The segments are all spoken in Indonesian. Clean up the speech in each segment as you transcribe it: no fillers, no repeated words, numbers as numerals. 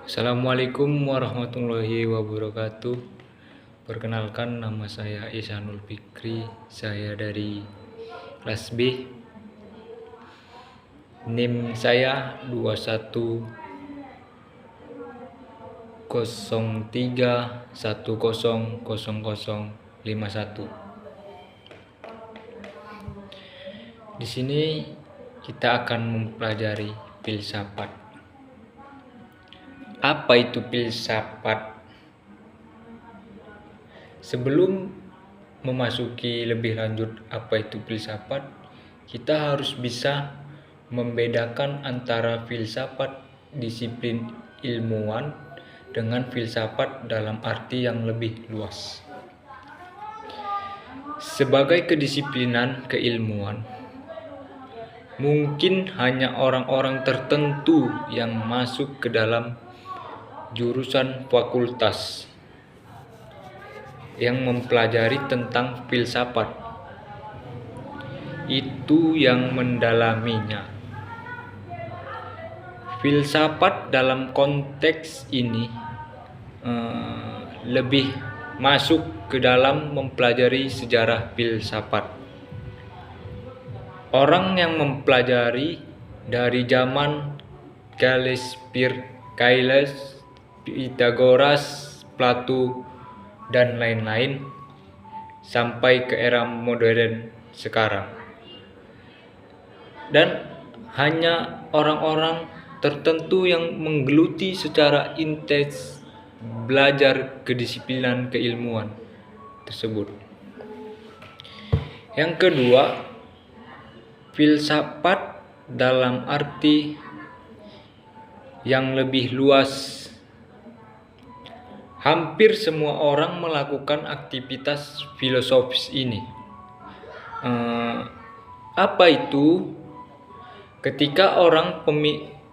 Assalamualaikum warahmatullahi wabarakatuh. Perkenalkan, nama saya Ihsanul Fikri. Saya dari kelas B. NIM saya 2103100051. Di sini kita akan mempelajari filsafat. Apa itu filsafat? Sebelum memasuki lebih lanjut apa itu filsafat, kita harus bisa membedakan antara filsafat disiplin ilmuwan dengan filsafat dalam arti yang lebih luas. Sebagai kedisiplinan keilmuan, mungkin hanya orang-orang tertentu yang masuk ke dalam jurusan fakultas yang mempelajari tentang filsafat itu yang mendalaminya. Filsafat dalam konteks ini lebih masuk ke dalam mempelajari sejarah filsafat. Orang yang mempelajari dari zaman Thales, Pythagoras, Plato, dan lain-lain sampai ke era modern sekarang. Dan hanya orang-orang tertentu yang menggeluti secara intens belajar kedisiplinan keilmuan tersebut. Yang kedua, filsafat dalam arti yang lebih luas. Hampir semua orang melakukan aktivitas filosofis ini. Apa itu? Ketika orang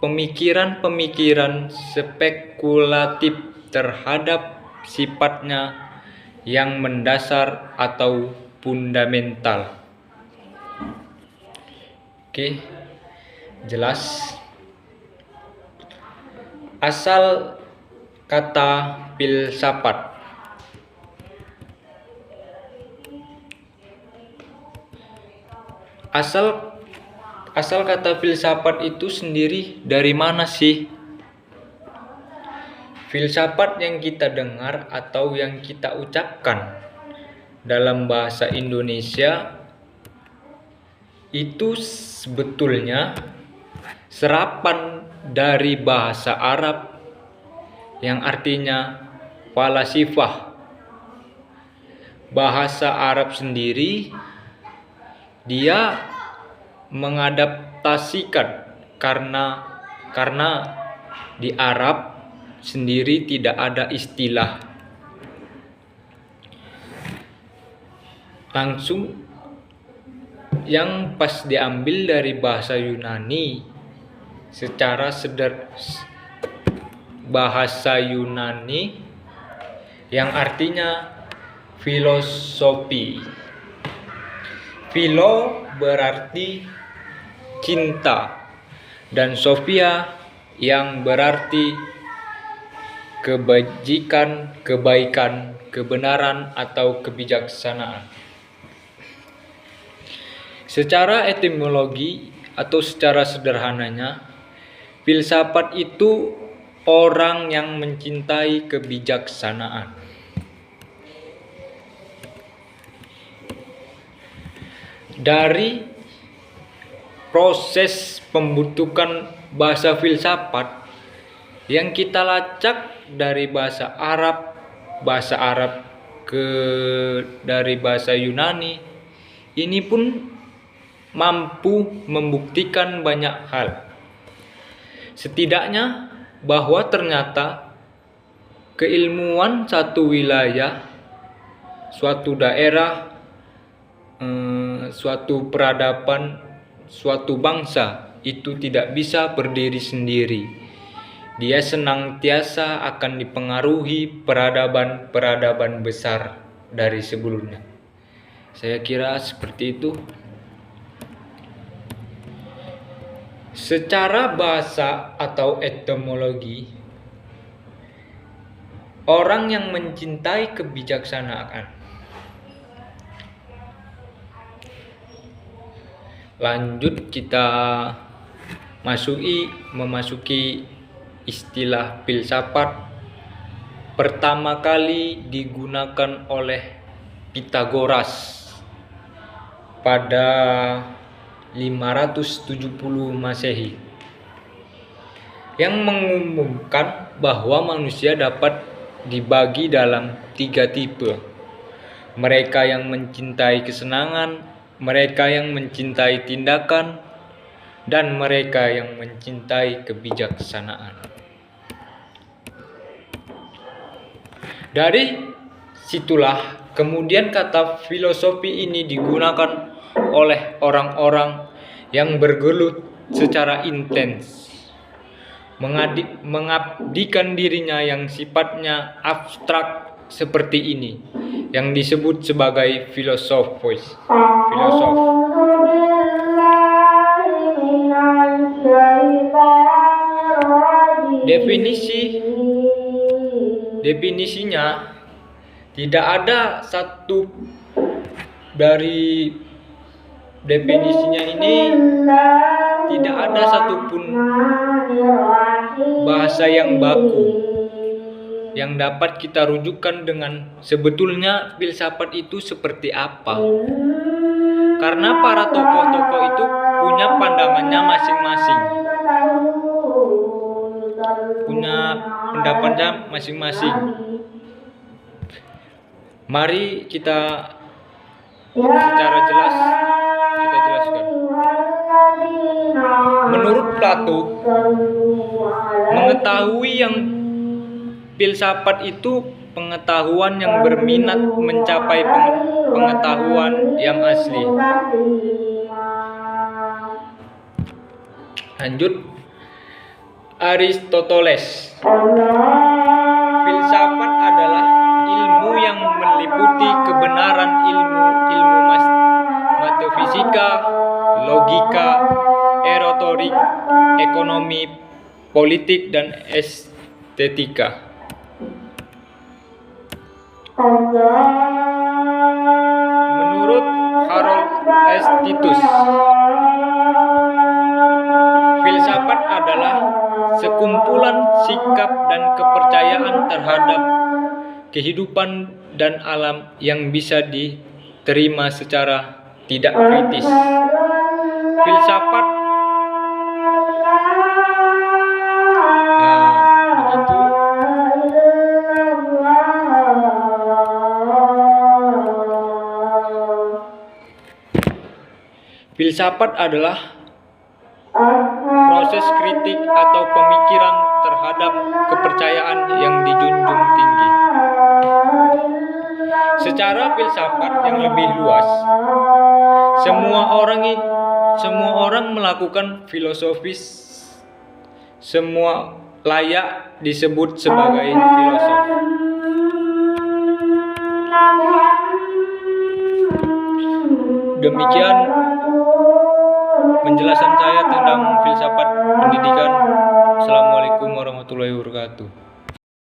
pemikiran-pemikiran spekulatif terhadap sifatnya yang mendasar atau fundamental. Oke, jelas. Asal kata filsafat. Asal kata filsafat itu sendiri dari mana sih? Filsafat yang kita dengar atau yang kita ucapkan dalam bahasa Indonesia itu sebetulnya serapan dari bahasa Arab yang artinya falasifah. Bahasa Arab sendiri dia mengadaptasikan karena di Arab sendiri tidak ada istilah langsung yang pas diambil dari bahasa Yunani secara bahasa Yunani yang artinya filosofi. Philo berarti cinta dan sophia yang berarti kebajikan, kebaikan, kebenaran atau kebijaksanaan. Secara etimologi atau secara sederhananya, filsafat itu orang yang mencintai kebijaksanaan. Dari proses pembentukan bahasa filsafat yang kita lacak dari bahasa Arab dari bahasa Yunani, ini pun mampu membuktikan banyak hal. Setidaknya bahwa ternyata keilmuan satu wilayah, suatu daerah, suatu peradaban, suatu bangsa itu tidak bisa berdiri sendiri. Dia senantiasa akan dipengaruhi peradaban besar dari sebelumnya. Saya kira seperti itu. Secara bahasa atau etimologi, orang yang mencintai kebijaksanaan. Lanjut kita memasuki istilah filsafat. Pertama kali digunakan oleh Pythagoras pada 570 Masehi, yang mengumumkan bahwa manusia dapat dibagi dalam 3 tipe. Mereka yang mencintai kesenangan, mereka yang mencintai tindakan, dan mereka yang mencintai kebijaksanaan. Dari situlah kemudian kata filosofi ini digunakan oleh orang-orang yang bergelut secara intens, mengabdikan dirinya yang sifatnya abstrak seperti ini, yang disebut sebagai filosof. Definisinya tidak ada satu dari definisinya ini, tidak ada satupun bahasa yang baku yang dapat kita rujukkan dengan sebetulnya filsafat itu seperti apa. Karena para tokoh-tokoh itu punya pandangannya masing-masing, punya pendapatnya masing-masing. Mari kita secara jelas kita jelaskan. Menurut Plato, mengetahui yang filsafat itu pengetahuan yang berminat mencapai pengetahuan yang asli. Lanjut, Aristoteles. Filsafat adalah ilmu yang meliputi kebenaran ilmu metafisika, logika, retorik, ekonomi, politik, dan estetika. Menurut Harold Estitus, filsafat adalah sekumpulan sikap dan kepercayaan terhadap kehidupan dan alam yang bisa diterima secara tidak kritis. Filsafat Filsafat adalah proses kritik atau pemikiran terhadap kepercayaan yang dijunjung tinggi. Secara filsafat yang lebih luas, semua orang melakukan filosofis, semua layak disebut sebagai filosof. Demikian penjelasan saya tentang filsafat pendidikan. Assalamualaikum warahmatullahi wabarakatuh.